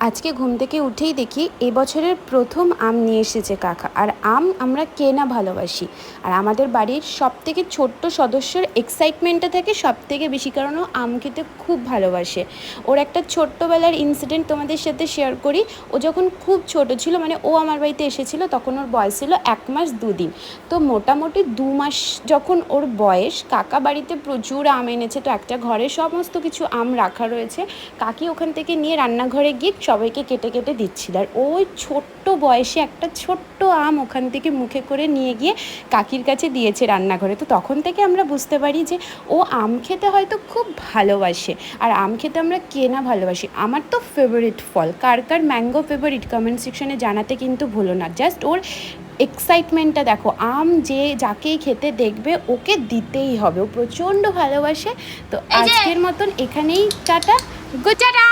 আজকে ঘুম থেকে উঠেই দেখি এবছরের প্রথম আম নিয়ে এসেছে কাকা। আর আম আমরা কে না ভালোবাসি। আর আমাদের বাড়ির সবথেকে ছোট্ট সদস্যর এক্সাইটমেন্টটা থাকে সবথেকে বেশি, কারণ ও আম খেতে খুব ভালোবাসে। ওর একটা ছোট্টবেলার ইনসিডেন্ট তোমাদের সাথে শেয়ার করি। ও যখন খুব ছোট ছিল, মানে ও আমার বাড়িতে এসেছিল, তখন ওর বয়স ছিল 1 মাস 2 দিন। তো মোটামুটি 2 মাস যখন ওর বয়স, কাকা বাড়িতে প্রচুর আম এনেছে। তো একটা ঘরে সমস্ত কিছু আম রাখা রয়েছে, কাকি ওখান থেকে নিয়ে রান্নাঘরে গিয়ে সবাইকে কেটে কেটে দিচ্ছিল। আর ওই ছোট্ট বয়সে একটা ছোট্ট আম ওখান থেকে মুখে করে নিয়ে গিয়ে কাকির কাছে দিয়েছে রান্নাঘরে। তো তখন থেকে আমরা বুঝতে পারি যে ও আম খেতে হয়তো খুব ভালোবাসে। আর আম খেতে আমরা কে না ভালোবাসি। আমার তো ফেভারিট ফল। কার কার ম্যাঙ্গো ফেভারিট কমেন্ট সেকশনে জানাতে কিন্তু ভুলো না। জাস্ট ওর এক্সাইটমেন্টটা দেখো, আম যে যাকেই খেতে দেখবে ওকে দিতেই হবে, ও প্রচণ্ড ভালোবাসে। তো আজকের মতন এখানেই টাটা, গুড টাটা।